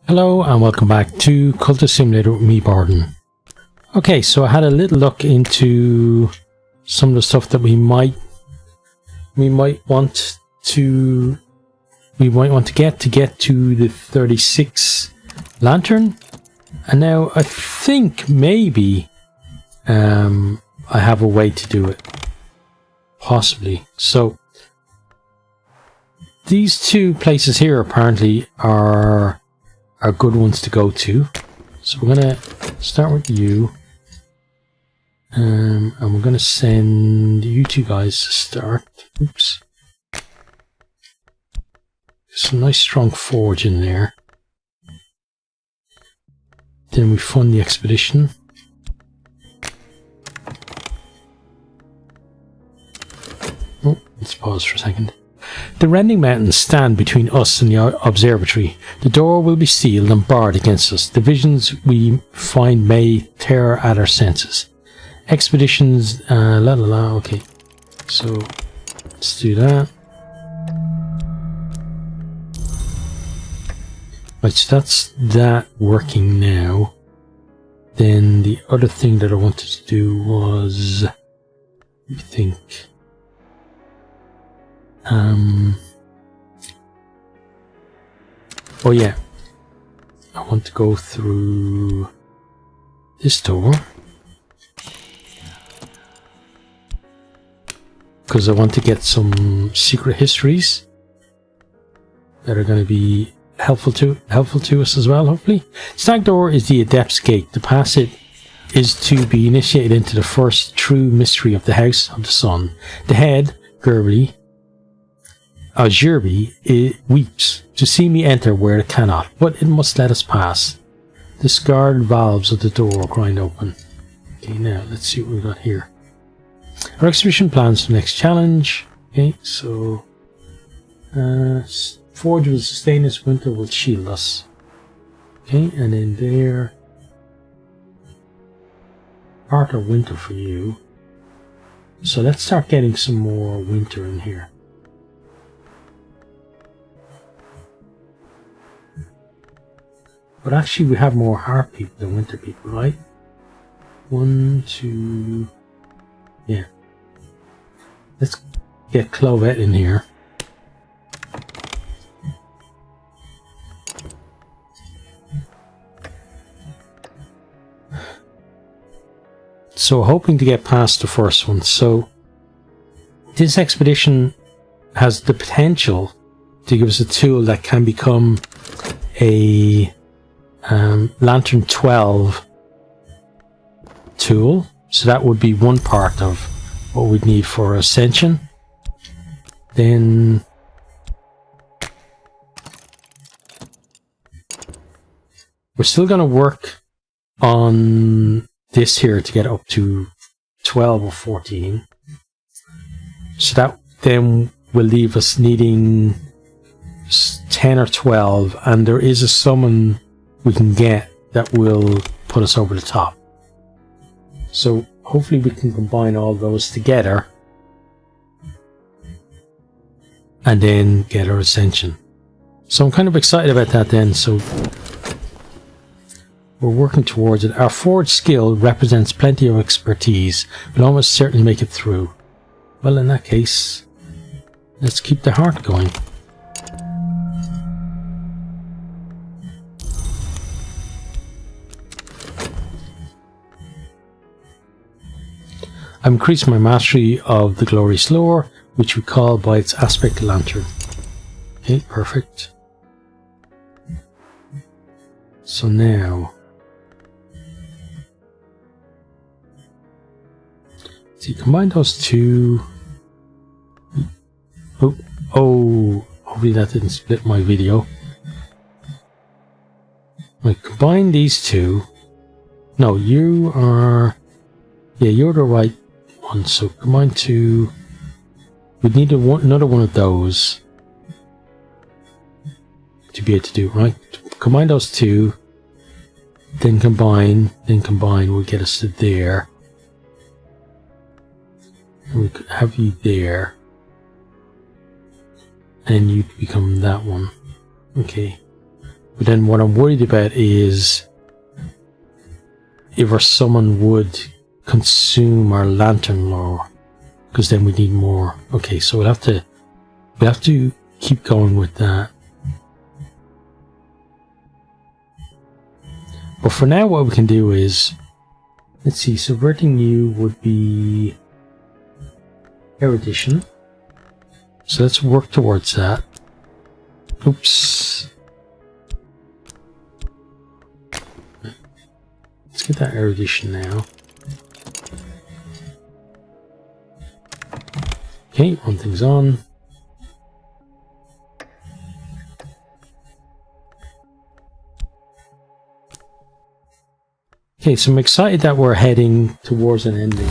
Hello and welcome back to Cultist Simulator with me, Barden. Okay, so I had a little look into some of the stuff that we might want to get to the 36 lantern, and now I think maybe I have a way to do it, possibly. So these two places here apparently are good ones to go to. So we're gonna start with you, and we're gonna send you two guys to start. Oops. Some nice strong forge in there. Then we fund the expedition. Oh, let's pause for a second. The rending mountains stand between us and the observatory. The door will be sealed and barred against us. The visions we find may tear at our senses. Expeditions, okay. So, let's do that. Right, so that's that working now. Then the other thing that I wanted to do was, let me think. Oh yeah, I want to go through this door because I want to get some secret histories that are going to be helpful to us as well, hopefully. Stag door is the Adept's Gate. To pass it is to be initiated into the first true mystery of the House of the Sun. The head, Gerby, it weeps to see me enter where it cannot, but it must let us pass. The scarred valves of the door grind open. Okay, now let's see what we've got here. Our exhibition plans for the next challenge. Okay, so forge will sustain us, winter will shield us. Okay, and then there, part of winter for you. So let's start getting some more winter in here. But actually we have more heart people than winter people, right? 1, 2... yeah. Let's get Clovette in here. So hoping to get past the first one. So this expedition has the potential to give us a tool that can become a Lantern 12 tool. So that would be one part of what we'd need for Ascension. Then we're still going to work on this here to get up to 12 or 14. So that then will leave us needing 10 or 12, and there is a summon we can get that will put us over the top. So hopefully we can combine all those together and then get our Ascension. So I'm kind of excited about that then. So we're working towards it. Our forge skill represents plenty of expertise. We'll almost certainly make it through. Well, in that case, let's keep the heart going. I've increased my mastery of the glorious lore, which we call by its aspect lantern. Okay, perfect. So now, see, combine those two. Oh, hopefully that didn't split my video. Right, combine these two. No, you are, yeah, you're the right one. So combine two. We need another one of those to be able to do it, right? Combine those two, then combine will get us to there. And we could have you there, and you become that one. Okay. But then what I'm worried about is if our summon would consume our lantern lore, because then we need more. Okay, so we'll have to keep going with that. But for now, what we can do is, let's see, subverting you would be erudition. So let's work towards that. Oops. Let's get that erudition now. Okay, one thing's on. Okay, so I'm excited that we're heading towards an ending.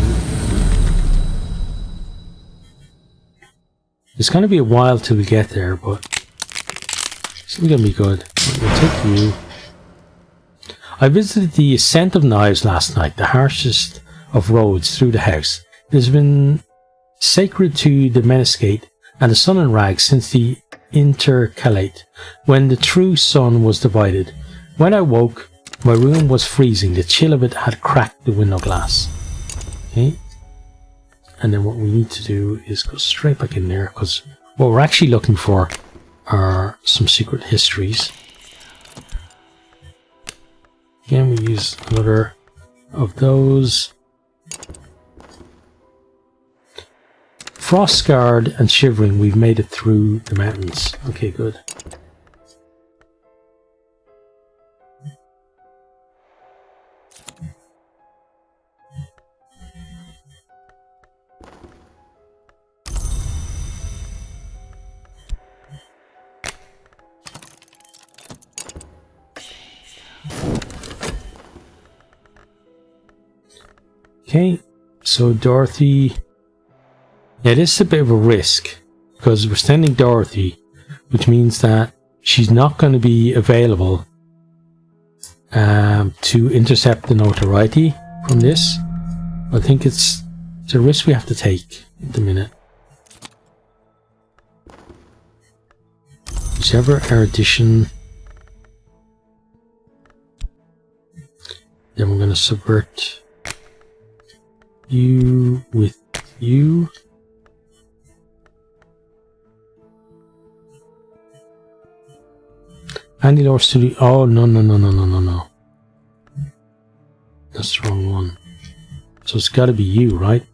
It's going to be a while till we get there, but it's still going to be good. We'll take you. I visited the Ascent of Knives last night, the harshest of roads through the house. It has been sacred to the Menascate and the Sun and Rags since the Intercalate, when the true sun was divided. When I woke, my room was freezing. The chill of it had cracked the window glass. Okay. And then what we need to do is go straight back in there, because what we're actually looking for are some secret histories. Again, we use another of those. Frost scarred and shivering, we've made it through the mountains. Okay, good. Okay, so Dorothy, yeah, this is a bit of a risk because we're sending Dorothy, which means that she's not going to be available to intercept the notoriety from this. I think it's a risk we have to take at the minute. Whichever erudition, then we're going to subvert you with you. Andy Lore Studio. Oh, no. That's the wrong one. So it's got to be you, right?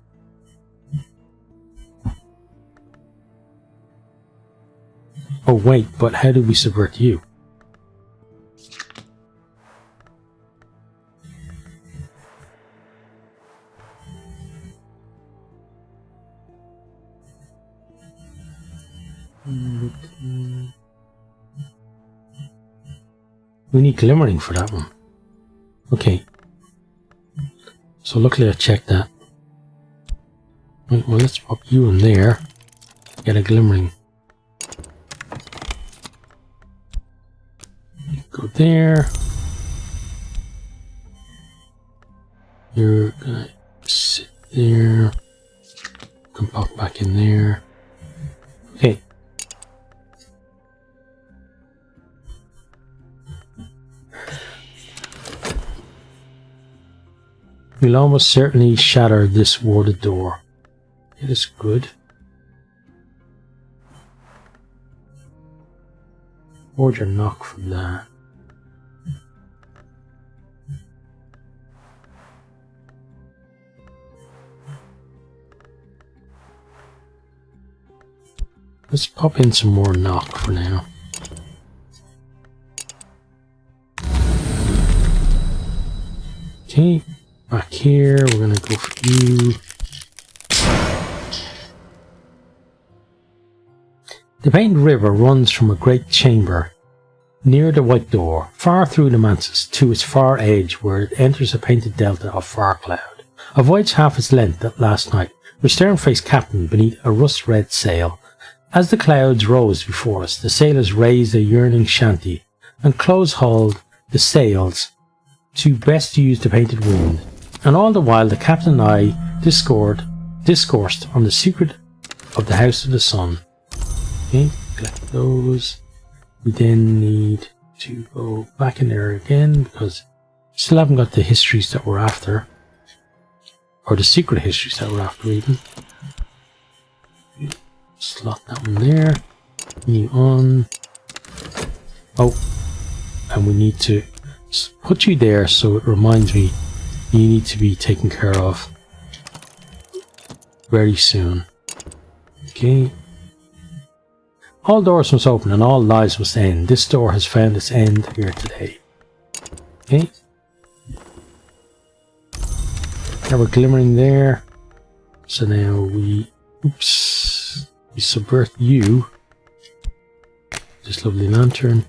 Oh, wait, but how do we subvert you? We need glimmering for that one. Okay. So luckily I checked that. Right, well, let's pop you in there. Get a glimmering. Go there. You're gonna sit there. You can pop back in there. Okay. We'll almost certainly shatter this warded door. It is good. Order knock from that. Let's pop in some more knock for now. Okay. Back here, we're going to go for you. The Painted River runs from a great chamber near the White Door, far through the manses, to its far edge where it enters a painted delta of far cloud. A voyage half its length that last night, with stern-faced captain beneath a rust-red sail. As the clouds rose before us, the sailors raised a yearning shanty and close-hauled the sails to best use the painted wind. And all the while the captain and I discoursed on the secret of the House of the Sun. Okay, collect those. We then need to go back in there again because still haven't got the histories that we're after. Or the secret histories that we're after even. Slot that one there. New on. Oh, and we need to put you there so it reminds me you need to be taken care of very soon. Okay. All doors must open and all lives must end. This door has found its end here today. Okay. Now we're glimmering there. So now we subvert you. This lovely lantern.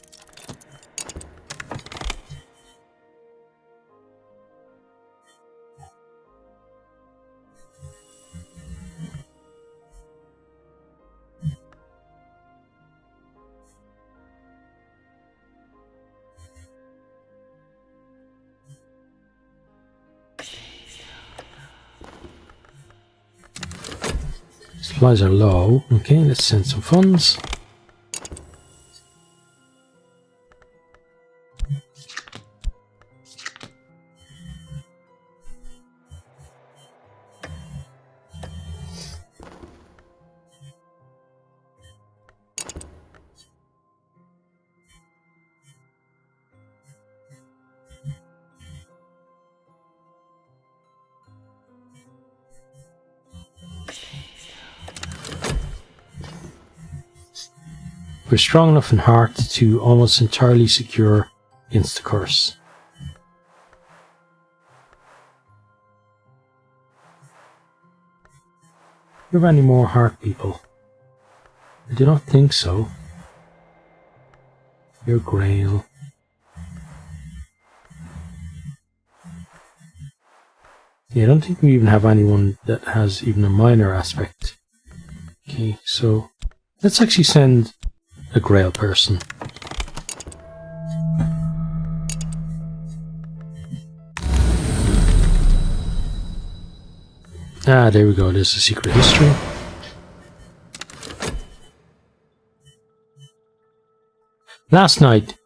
Supplies are low. Okay, let's send some funds. We're strong enough in heart to almost entirely secure against the curse. Do you have any more heart people? I do not think so. Your grail. Yeah, I don't think we even have anyone that has even a minor aspect. Okay, so let's actually send a grail person. Ah, there we go. There's a secret history. Last night,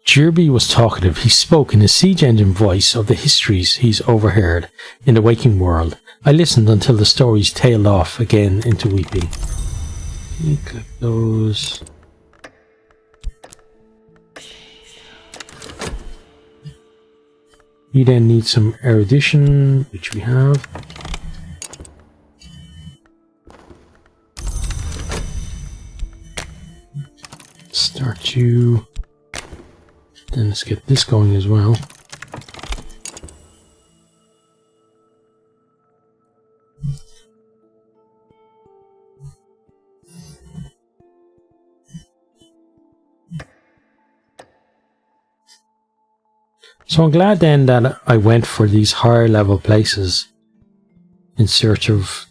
Jirby was talkative. He spoke in his siege engine voice of the histories he's overheard in the waking world. I listened until the stories tailed off again into weeping. Okay, click those. You then need some erudition, which we have. Start you. Then let's get this going as well. So I'm glad then that I went for these higher level places in search of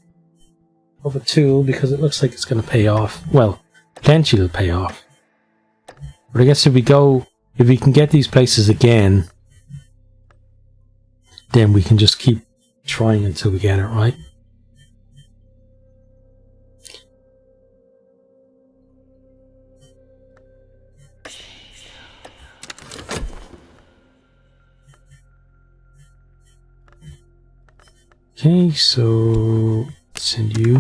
a tool, because it looks like it's going to pay off. Well, potentially it'll pay off. But I guess if we can get these places again, then we can just keep trying until we get it right. Okay, so send you.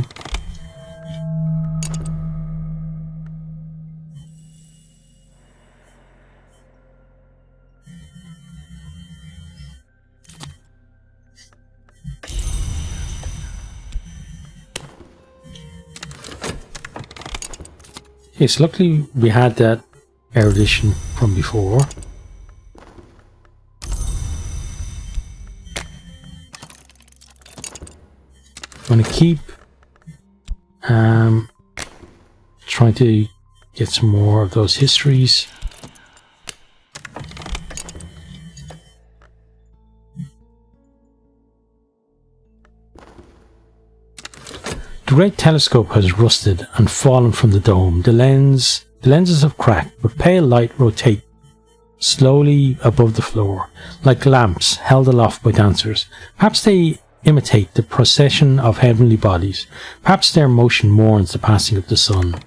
Okay, so luckily we had that erudition from before. I'm going to keep trying to get some more of those histories. The great telescope has rusted and fallen from the dome. The lenses have cracked, but pale light rotate slowly above the floor, like lamps held aloft by dancers. Perhaps they imitate the procession of heavenly bodies. Perhaps their motion mourns the passing of the sun.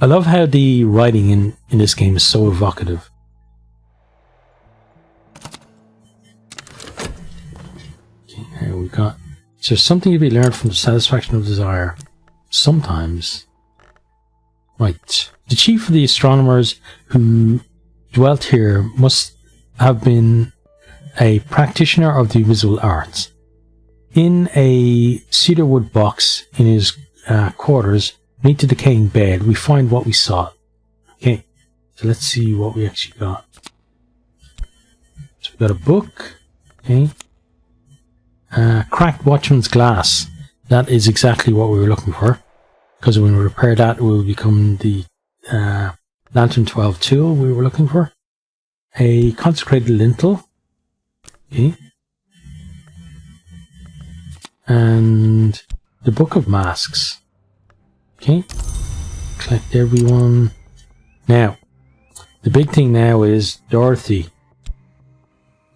I love how the writing in this game is so evocative. Okay, here we got. Is there something to be learned from the satisfaction of desire? Sometimes. Right. The chief of the astronomers who dwelt here must have been a practitioner of the invisible arts. In a cedarwood box in his quarters, beneath the decaying bed, we find what we sought. Okay, so let's see what we actually got. So we got a book. Okay. Cracked Watchman's glass. That is exactly what we were looking for. Because when we repair that, it will become the Lantern 12 tool we were looking for. A consecrated lintel. Okay. And the Book of Masks. Okay. Collect everyone. Now, the big thing now is Dorothy.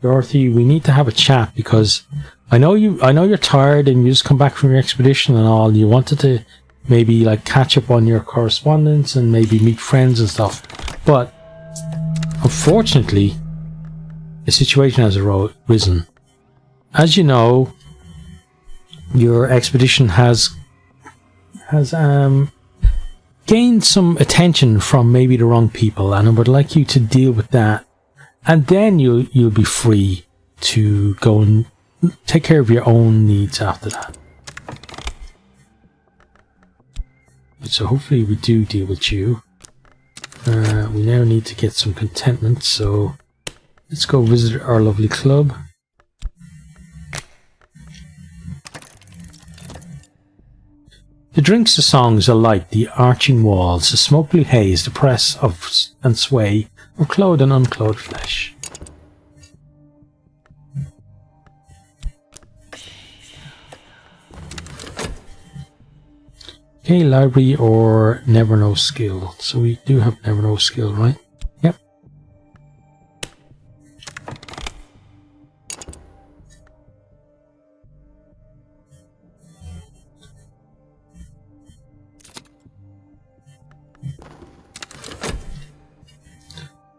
Dorothy, we need to have a chat because I know you're tired and you just come back from your expedition and all. And you wanted to maybe like catch up on your correspondence and maybe meet friends and stuff. But unfortunately, a situation has arisen. As you know, your expedition has gained some attention from maybe the wrong people, and I would like you to deal with that, and then you'll be free to go and take care of your own needs after that. So hopefully we do deal with you. We now need to get some contentment, so let's go visit our lovely club. The drinks, the songs, the light, the arching walls, the smoky haze, the press of and sway of clothed and unclothed flesh. Okay, library or never know skill. So we do have never know skill, right? Yep.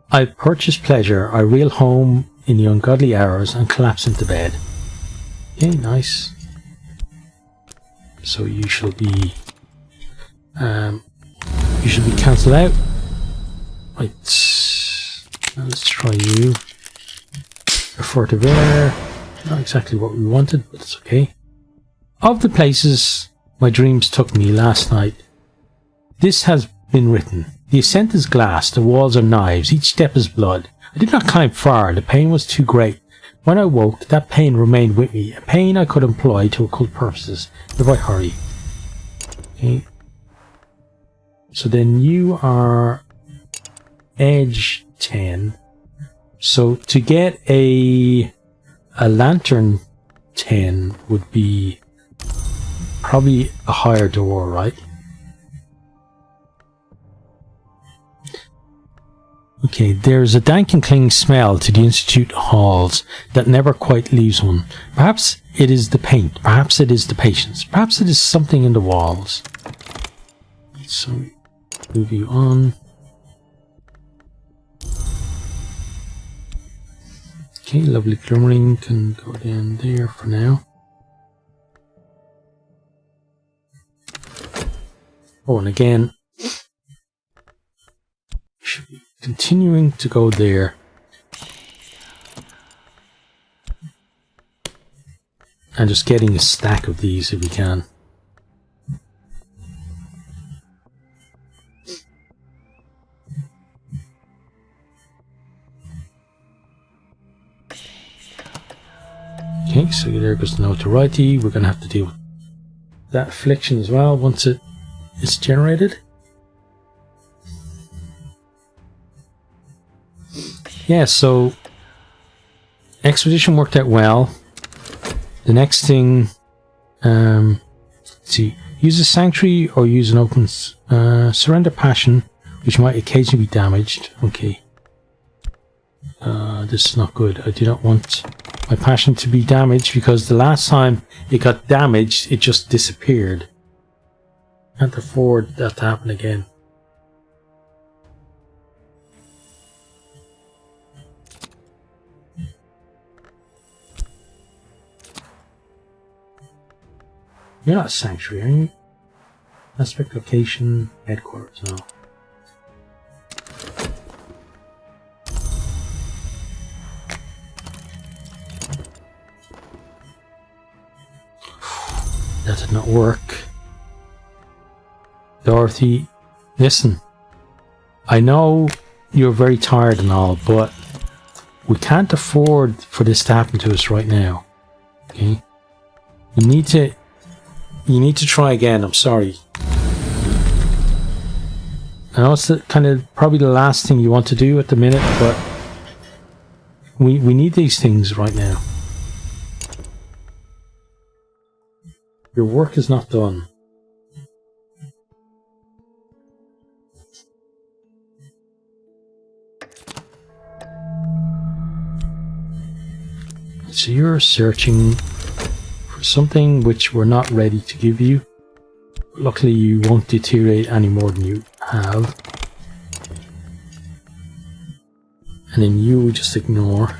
I purchase pleasure, I reel home in the ungodly hours and collapse into bed. Okay, nice. So you shall be cancelled out. Right. Now let's try you. A furtive air. Not exactly what we wanted, but it's okay. Of the places my dreams took me last night, this has been written. The ascent is glass, the walls are knives, each step is blood. I did not climb far, the pain was too great. When I woke, that pain remained with me, a pain I could employ to occult purposes, if I hurry. Okay. So then you are edge 10. So to get a lantern 10 would be probably a higher door, right? Okay, there's a dank and clinging smell to the Institute halls that never quite leaves one. Perhaps it is the paint, perhaps it is the patience, perhaps it is something in the walls. So, move you on. Okay, lovely glimmering can go down there for now. Oh, and again, should be continuing to go there. And just getting a stack of these if we can. Okay, so there goes the notoriety. We're going to have to deal with that affliction as well once it is generated. Yeah, so expedition worked out well. The next thing, let's see, use a sanctuary or use an open, surrender passion, which might occasionally be damaged. Okay. This is not good. I do not want my passion to be damaged because the last time it got damaged, it just disappeared. Can't afford that to happen again. You're not a sanctuary, are you? Aspect location, headquarters, no. That did not work. Dorothy, listen. I know you're very tired and all, but we can't afford for this to happen to us right now. Okay? You need to try again, I'm sorry. I know it's probably the last thing you want to do at the minute, but we need these things right now. Your work is not done. So you're searching for something which we're not ready to give you. Luckily you won't deteriorate any more than you have. And then you just ignore.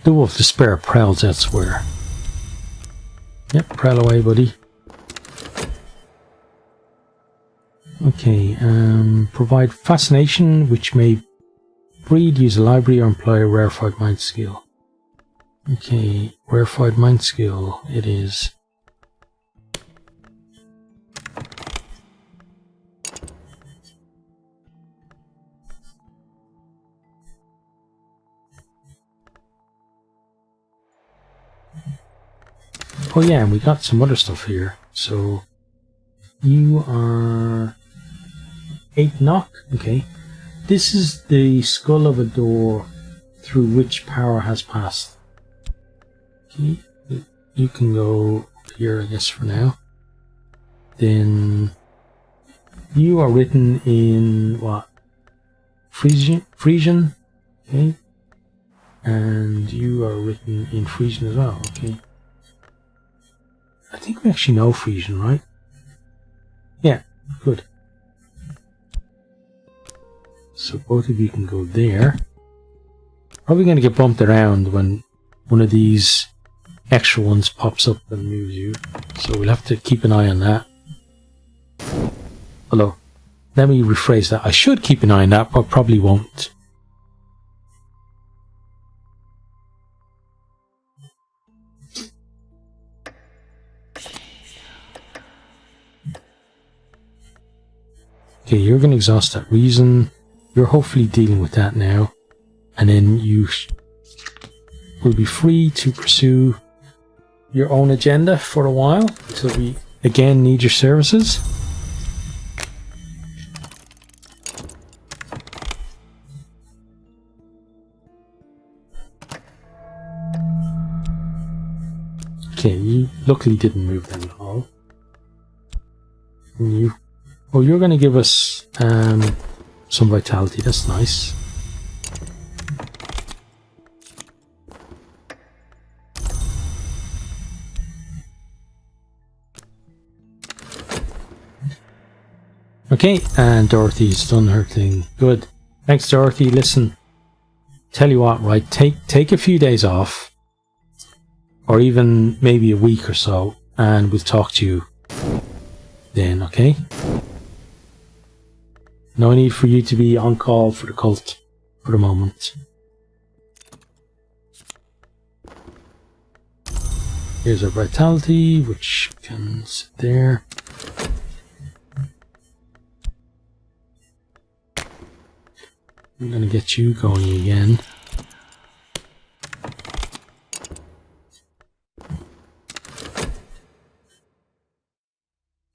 The Wolf Despair prowls elsewhere. Yep, prowl away, buddy. Okay, provide fascination, which may breed, use a library, or employ a rarefied mind skill. Okay, rarefied mind skill it is. Oh yeah, and we got some other stuff here. So you are 8 knock. Okay, this is the skull of a door through which power has passed. Okay, you can go here, I guess, for now. Then you are written in what? Frisian. Okay, and you are written in Frisian as well. Okay. I think we actually know Frisian, right? Yeah, good. So both of you can go there. Probably going to get bumped around when one of these extra ones pops up and moves you. So we'll have to keep an eye on that. Although, let me rephrase that. I should keep an eye on that, but probably won't. Okay, you're going to exhaust that reason. You're hopefully dealing with that now. And then you will be free to pursue your own agenda for a while until we again need your services. Okay, you luckily didn't move them at all. And you're going to give us some vitality. That's nice. Okay, and Dorothy's done her thing. Good. Thanks, Dorothy. Listen, tell you what, right? Take a few days off, or even maybe a week or so, and we'll talk to you then, okay? No need for you to be on call for the cult for the moment. Here's our vitality, which can sit there. I'm going to get you going again.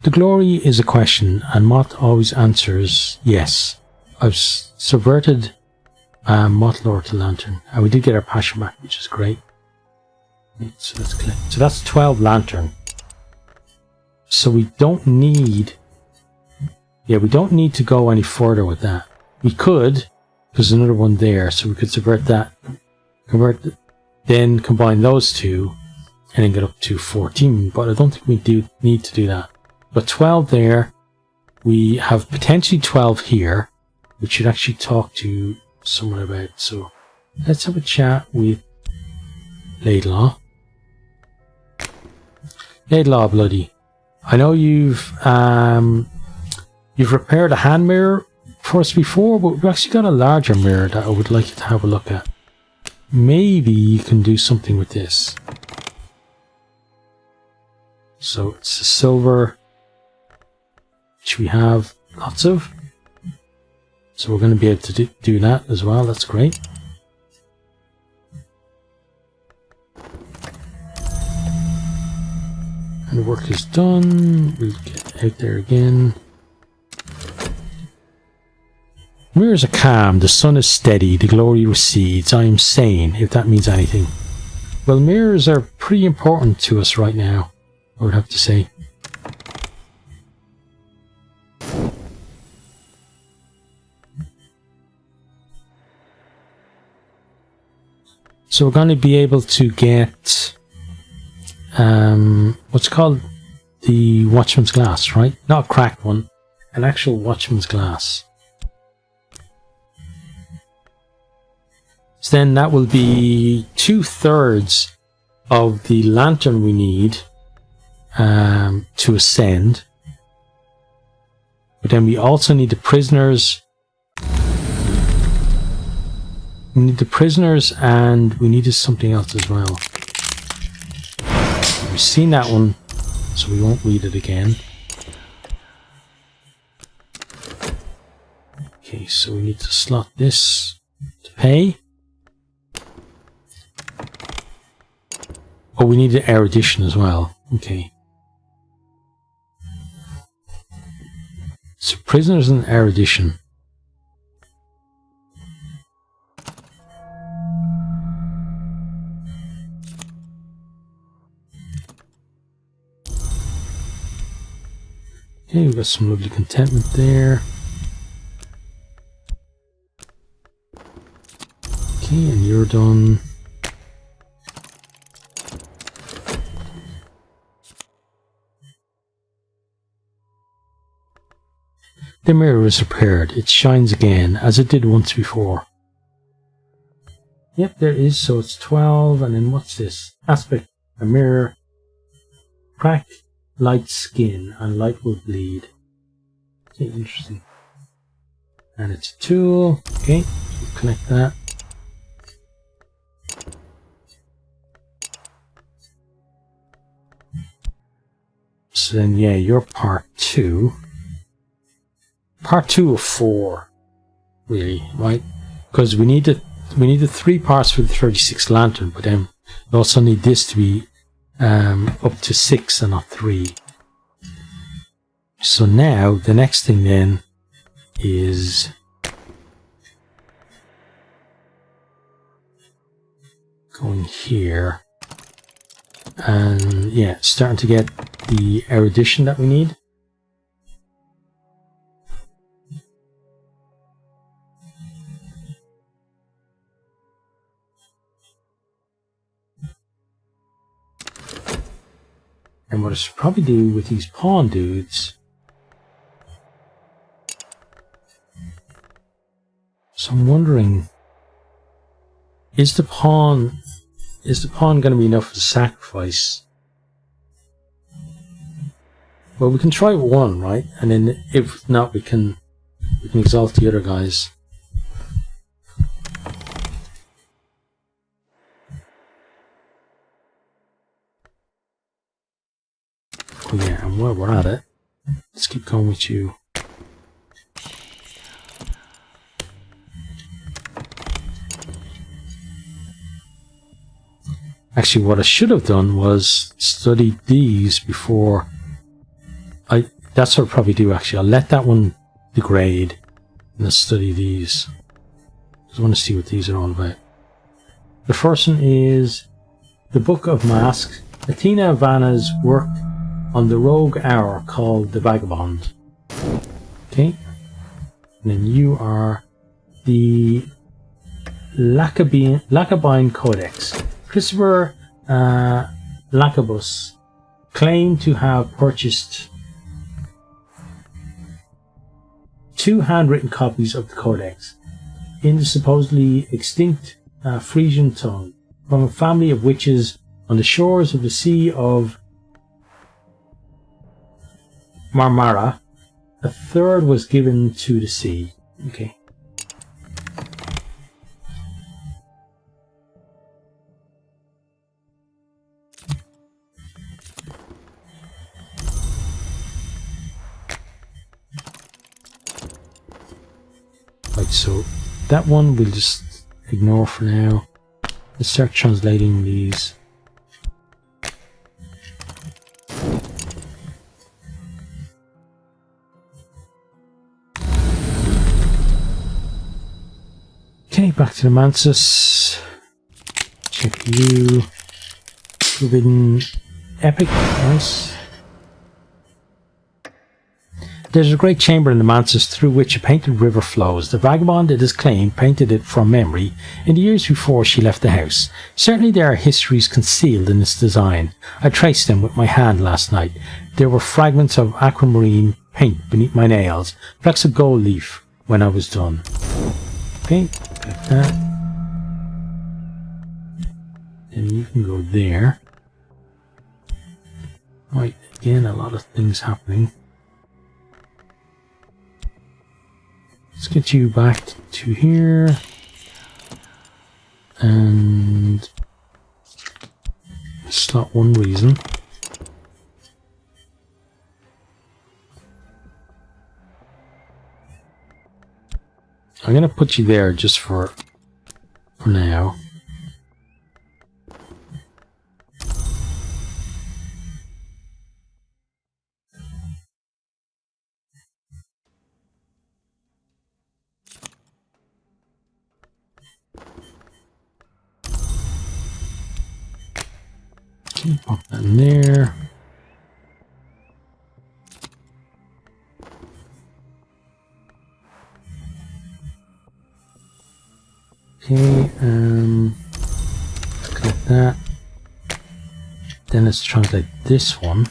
The glory is a question, and Mott always answers yes. I've subverted Mott Lord to Lantern, and we did get our passion back, which is great. So let's collect. So that's 12 lantern. So we don't need... Yeah, we don't need to go any further with that. We could. There's another one there, so we could subvert that. Then combine those two, and then get up to 14. But I don't think we do need to do that. But 12 there, we have potentially 12 here, which should actually talk to someone about. So let's have a chat with Laidlaw. Laidlaw Bloody. I know you've repaired a hand mirror for us before, but we've actually got a larger mirror that I would like you to have a look at. Maybe you can do something with this. So it's a silver, which we have lots of. So we're going to be able to do that as well. That's great. And the work is done. We'll get out there again. Mirrors are calm, the sun is steady, the glory recedes. I am sane, if that means anything. Well, mirrors are pretty important to us right now, I would have to say. So we're going to be able to get what's called the Watchman's glass, right? Not a cracked one, an actual Watchman's glass. So then that will be 2/3 of the lantern we need to ascend. But then we also need the prisoners. We need the prisoners, and we needed something else as well. We've seen that one, so we won't read it again. Okay, so we need to slot this to pay. Oh, we need an erudition as well. Okay. So prisoners and erudition. Okay, we've got some lovely contentment there. Okay, and you're done. The mirror is repaired. It shines again, as it did once before. Yep, there is. So it's 12, and then what's this? Aspect, a mirror. Crack, light skin, and light will bleed. Okay, interesting. And it's a tool. Okay, so connect that. So then, yeah, you're part 2. Part 2 of 4, really, right? Because we need the 3 parts for the 36 lantern, but then we also need this to be up to 6 and not 3. So now the next thing then is going here, and yeah, starting to get the erudition that we need. And what I should probably do with these pawn dudes, so I'm wondering, is the pawn going to be enough for the sacrifice? Well, we can try one, right? And then if not, we can exalt the other guys. Oh yeah, and while we're at it, let's keep going with you. Actually, what I should have done was study these before. That's what I'll probably do, actually. I'll let that one degrade and let's study these. I just want to see what these are all about. The first one is the Book of Masks. Athena Vanna's work on the rogue hour called the Vagabond. Okay. And then you are the Lacabine Codex. Christopher Lacabus claimed to have purchased 2 handwritten copies of the Codex in the supposedly extinct Frisian tongue from a family of witches on the shores of the Sea of Marmara. A third was given to the sea. Okay. Right, so that one we'll just ignore for now. Let's start translating these. Okay, back to the Mansus. Check you. Forbidden Epic. Nice. There's a great chamber in the Mansus through which a painted river flows. The vagabond, it is claimed, painted it from memory in the years before she left the house. Certainly there are histories concealed in its design. I traced them with my hand last night. There were fragments of aquamarine paint beneath my nails, flecks of gold leaf when I was done. Okay, like that. And you can go there. Right, again, a lot of things happening. Let's get you back to here. And slot one reason. I'm gonna put you there just for now. Okay, pop that in there. Okay, click that. Then let's translate this one.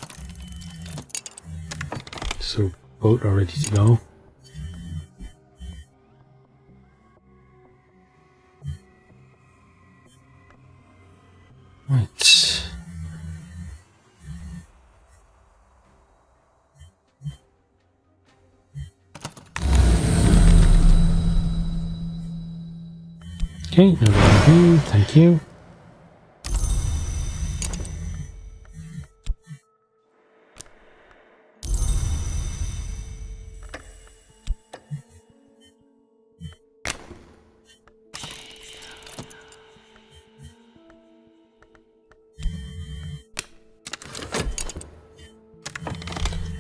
So both are ready to go. Right. Okay, another review, thank you.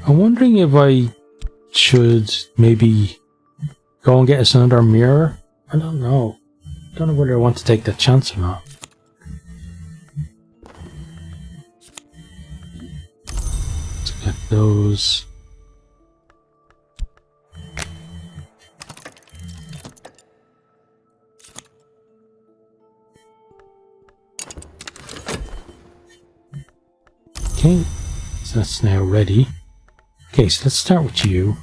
I'm wondering if I should maybe go and get us another mirror. I don't know. I don't know whether I want to take that chance or not. Let's get those. Okay, so that's now ready. Okay, so let's start with you.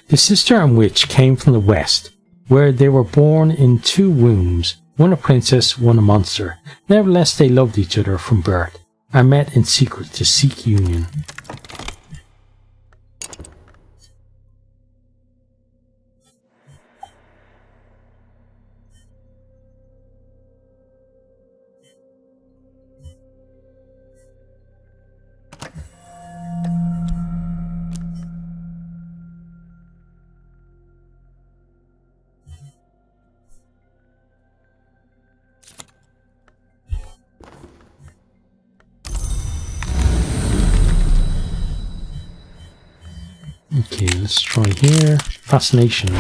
The sister and witch came from the west, where they were born in two wombs, one a princess, one a monster. Nevertheless, they loved each other from birth, and met in secret to seek union. Okay, let's try here. Fascination.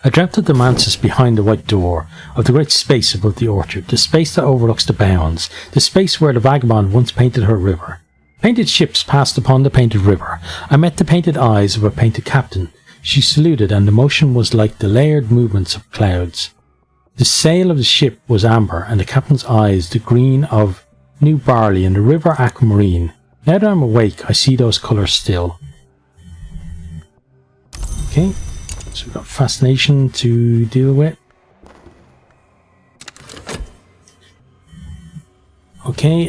I dreamt of the mantis behind the white door, of the great space above the orchard, the space that overlooks the bounds, the space where the vagabond once painted her river. Painted ships passed upon the painted river. I met the painted eyes of a painted captain. She saluted, and the motion was like the layered movements of clouds. The sail of the ship was amber, and the captain's eyes the green of new barley, and the river aquamarine. Now that I'm awake, I see those colours still. Okay, so we've got fascination to deal with. Okay,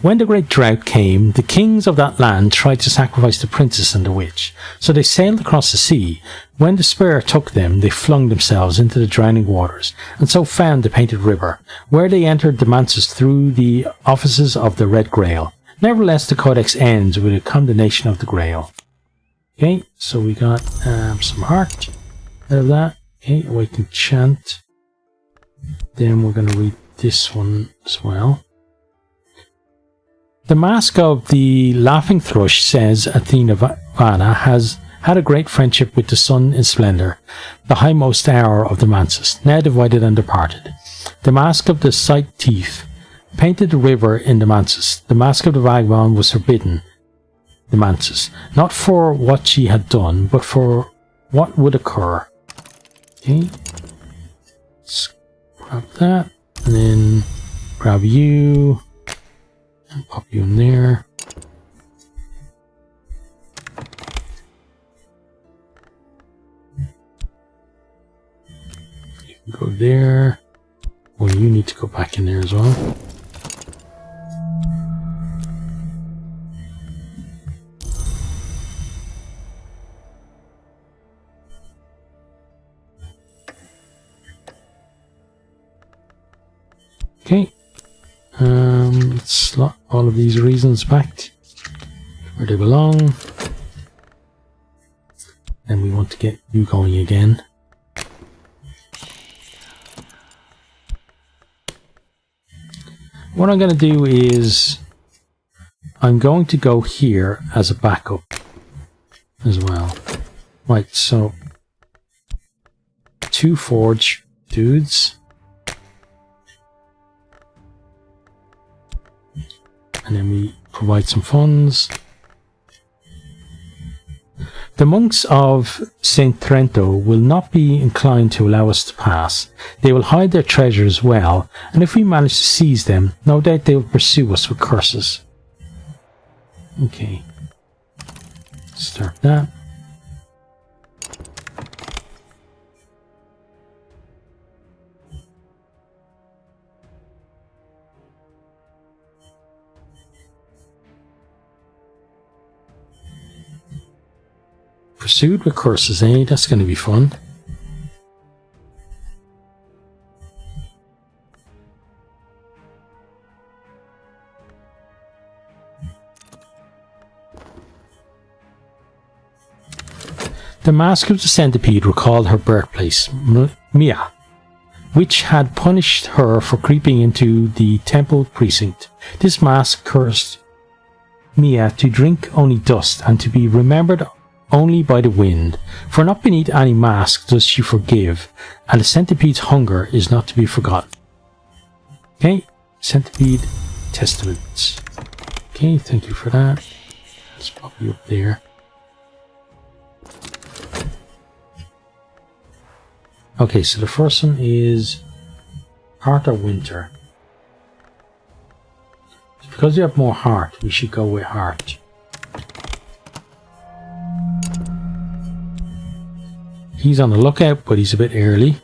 when the great drought came, the kings of that land tried to sacrifice the princess and the witch. So they sailed across the sea. When despair took them, they flung themselves into the drowning waters, and so found the Painted River, where they entered the manses through the offices of the Red Grail. Nevertheless, the codex ends with a condemnation of the Grail. Okay, so we got some heart out of that. Okay, awaken chant. Then we're going to read this one as well. The Mask of the Laughing Thrush says Athena Vana has had a great friendship with the sun in splendour, the highmost hour of the manses, now divided and departed. The Mask of the Sight Teeth painted the river in the manses. The Mask of the Vagabond was forbidden the manses, not for what she had done, but for what would occur. Okay, let's grab that, and then grab you. And pop you in there. You can go there. Well, you need to go back in there as well. Okay. Let's slot all of these reasons back where they belong. And we want to get you going again. What I'm going to do is I'm going to go here as a backup as well. Right, so 2 forge dudes. And then we provide some funds. The monks of St. Trento will not be inclined to allow us to pass. They will hide their treasures well, and if we manage to seize them, no doubt they will pursue us with curses. Okay. Start that. Pursued with curses, eh? That's going to be fun. The Mask of the Centipede recalled her birthplace, Mia, which had punished her for creeping into the temple precinct. This mask cursed Mia to drink only dust and to be remembered only by the wind. For not beneath any mask does she forgive, and the centipede's hunger is not to be forgotten. Okay, Centipede Testaments. Okay, thank you for that. Let's pop you up there. Okay, so the first one is Heart or Winter. Because we have more heart, we should go with heart. He's on the lookout, but he's a bit early.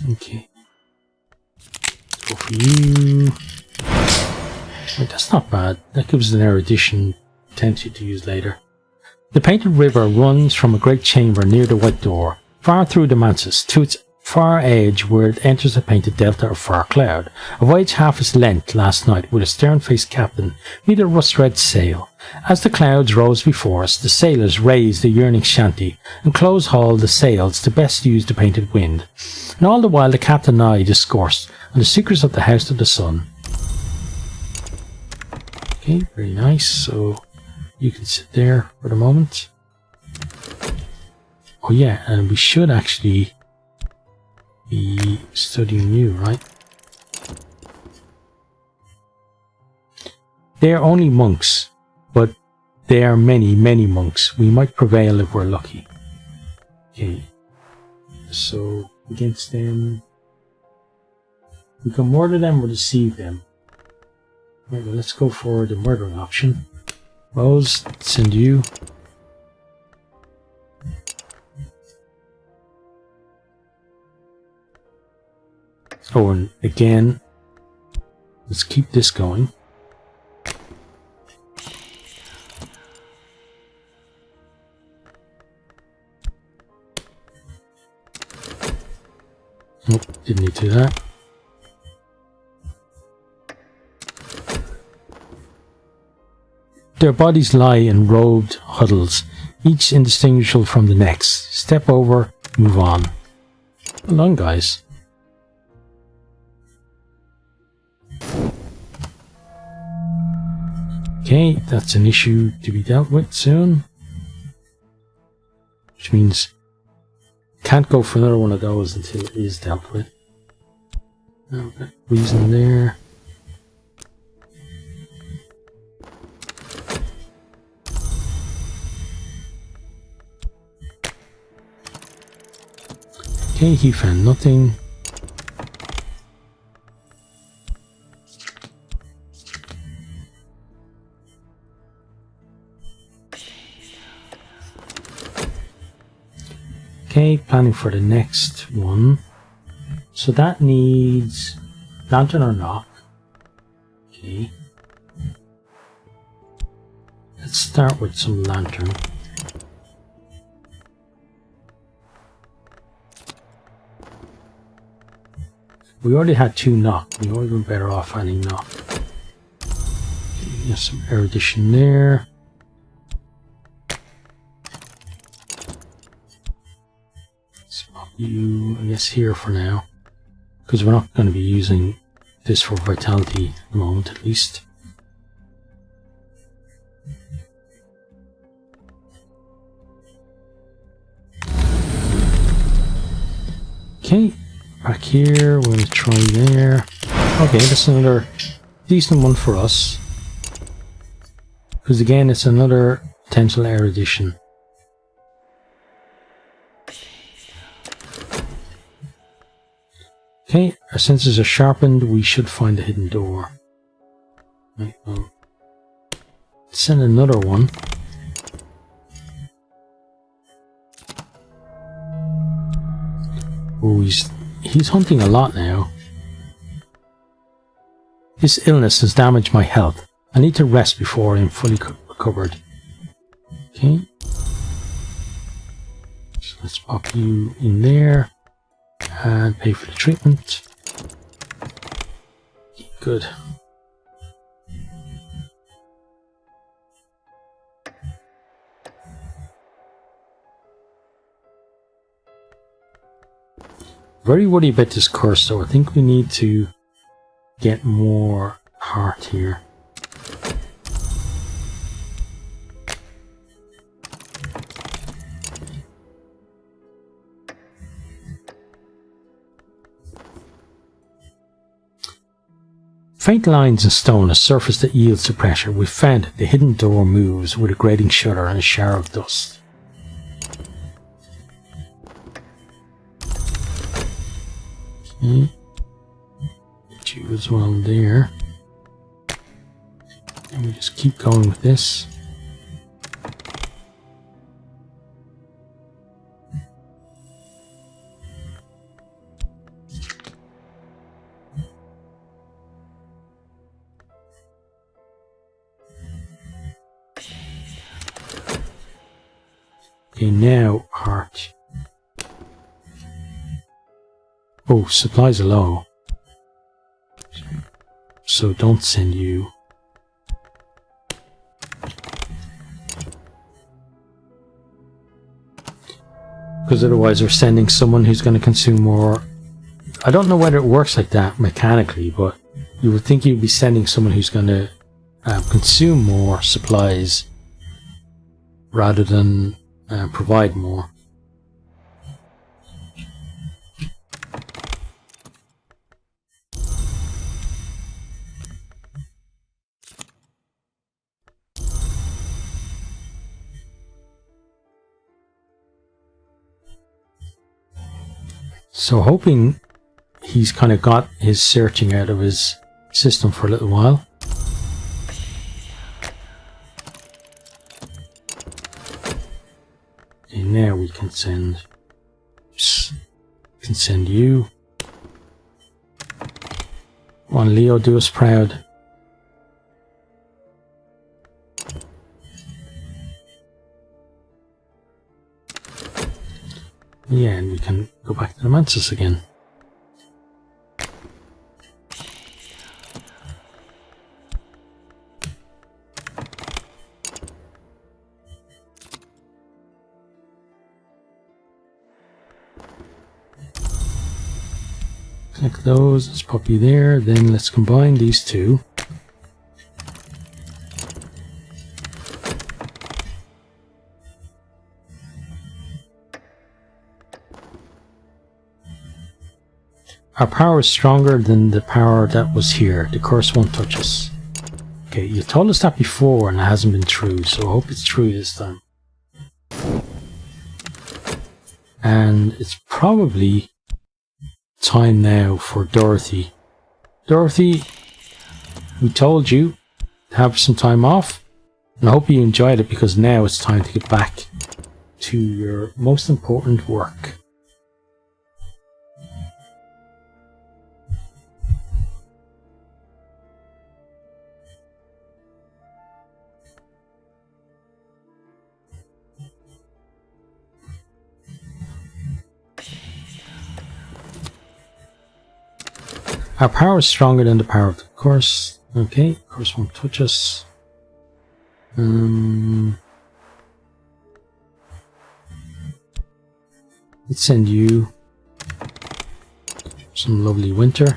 Okay. Go for you. Wait, that's not bad. That gives us an erudition potential to use later. The Painted River runs from a great chamber near the White Door, far through the manses, to its far edge where it enters the painted delta of Far Cloud. A voyage half its length last night with a stern-faced captain made a rust-red sail. As the clouds rose before us, the sailors raised the yearning shanty and close-hauled the sails to best use the painted wind. And all the while the captain and I discoursed on the secrets of the House of the Sun. Okay, very nice. So you can sit there for the moment. Oh yeah, and we should actually be studying you, right? They are only monks, but there are many, many monks. We might prevail if we're lucky. Okay, so against them, We can murder them or deceive them. Right, well, let's go for the murdering option. Rose, send you. Oh, and again, let's keep this going. Nope, didn't need to do that. Their bodies lie in robed huddles, each indistinguishable from the next. Step over, move on. Well done, guys. Okay, that's an issue to be dealt with soon. Which means can't go for another one of those until it is dealt with. Okay, reason there. Okay, he found nothing. Okay, planning for the next one. So that needs lantern or knock. Okay. Let's start with some lantern. We already had 2 knock. We would have been better off adding knock. Okay, there's some erudition there. You, I guess, here for now, because we're not going to be using this for vitality at the moment, at least. Okay, back here, we're going to try there. Okay, that's another decent one for us, because again, it's another potential erudition. Okay, our senses are sharpened. We should find a hidden door. Right, well, send another one. Oh, he's hunting a lot now. This illness has damaged my health. I need to rest before I am fully recovered. Okay. So let's pop you in there. And pay for the treatment. Good. Very worried about this curse though. I think we need to get more heart here. Faint lines in stone, a surface that yields to pressure. We found the hidden door moves with a grating shudder and a shower of dust. Okay. Get you as well there. And we just keep going with this. Okay, now heart. Oh, supplies are low. So don't send you. Because otherwise we're sending someone who's going to consume more. I don't know whether it works like that mechanically, but you would think you'd be sending someone who's going to consume more supplies rather than provide more. So hoping he's kind of got his searching out of his system for a little while. And now we can send you. Come on, Leo, do us proud. Yeah, and we can go back to the Mantis again. Click those, let's pop you there, then let's combine these two. Our power is stronger than the power that was here. The curse won't touch us. Okay, you told us that before and it hasn't been true, so I hope it's true this time. And it's probably time now for Dorothy. Dorothy, we told you to have some time off, and I hope you enjoyed it, because now it's time to get back to your most important work. Our power is stronger than the power of the curse. Okay, curse won't touch us. Let's send you some lovely winter.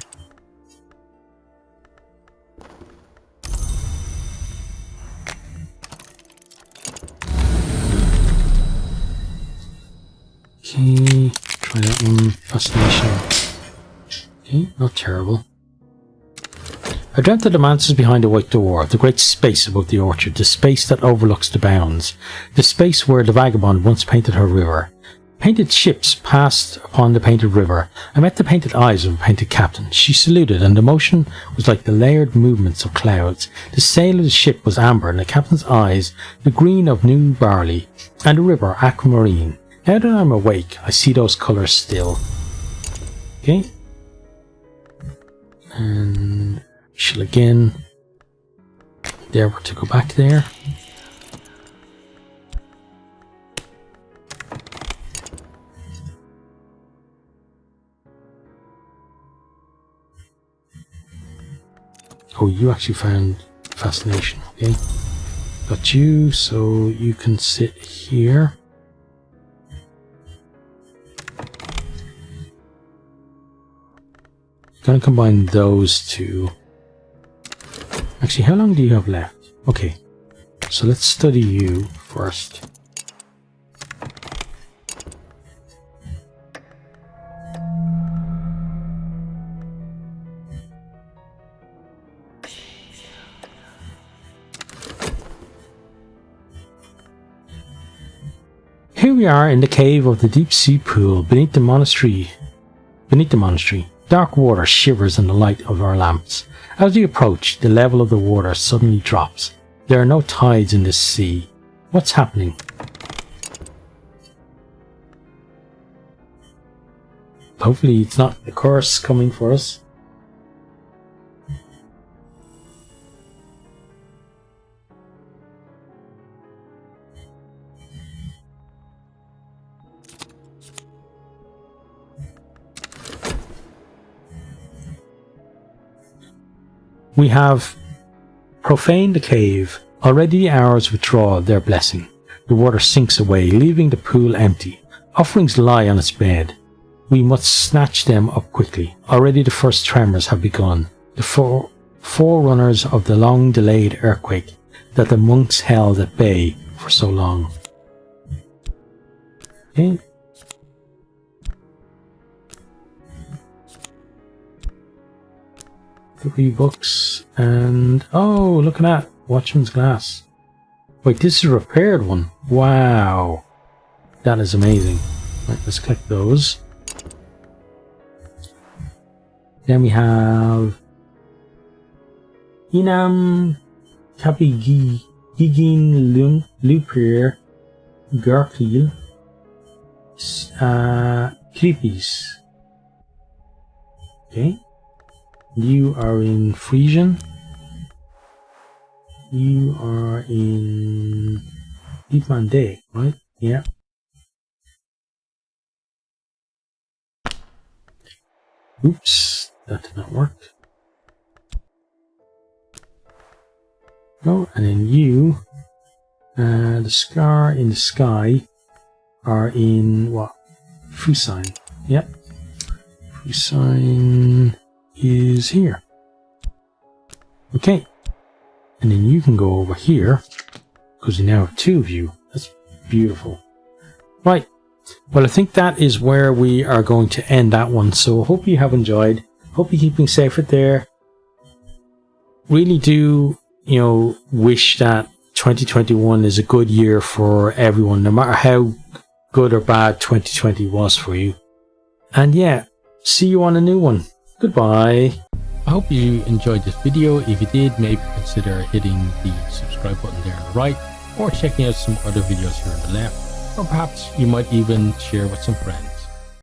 Okay, try that one. Fascination. Okay, not terrible. I dreamt that the mantis behind the white door, the great space above the orchard, the space that overlooks the bounds, the space where the vagabond once painted her river. Painted ships passed upon the painted river. I met the painted eyes of a painted captain. She saluted, and the motion was like the layered movements of clouds. The sail of the ship was amber, and the captain's eyes the green of new barley, and the river aquamarine. Now that I'm awake, I see those colours still. Okay. And shall again there to go back there. Oh, you actually found fascination. Okay, got you, so you can sit here. Gonna combine those two. Actually, how long do you have left? Okay, so let's study you first. Here we are in the cave of the deep sea pool beneath the monastery. Dark water shivers in the light of our lamps. As we approach, the level of the water suddenly drops. There are no tides in this sea. What's happening? Hopefully it's not the curse coming for us. We have profaned the cave. Already the hours withdraw their blessing. The water sinks away, leaving the pool empty. Offerings lie on its bed. We must snatch them up quickly. Already the first tremors have begun. The forerunners of the long-delayed earthquake that the monks held at bay for so long. Okay. 3 books, and oh, look at that, Watchman's glass. Wait, this is a repaired one. Wow, that is amazing. Right, let's click those. Then we have Inam Kapigi Gigin Lupir Garkil Creepies. Okay. You are in Frisian. You are in Deepmande, right? Yeah. Oops, that did not work. No, and then you, the Scar in the Sky, are in what? Fusign. Yep. Fusign is here. Okay. And then you can go over here, because you now have two of you. That's beautiful. Right. Well, I think that is where we are going to end that one. So hope you have enjoyed. Hope you're keeping safe out there. Really do, wish that 2021 is a good year for everyone, no matter how good or bad 2020 was for you. And yeah, see you on a new one. Goodbye. I hope you enjoyed this video. If you did, maybe consider hitting the subscribe button there on the right, or checking out some other videos here on the left, or perhaps you might even share with some friends.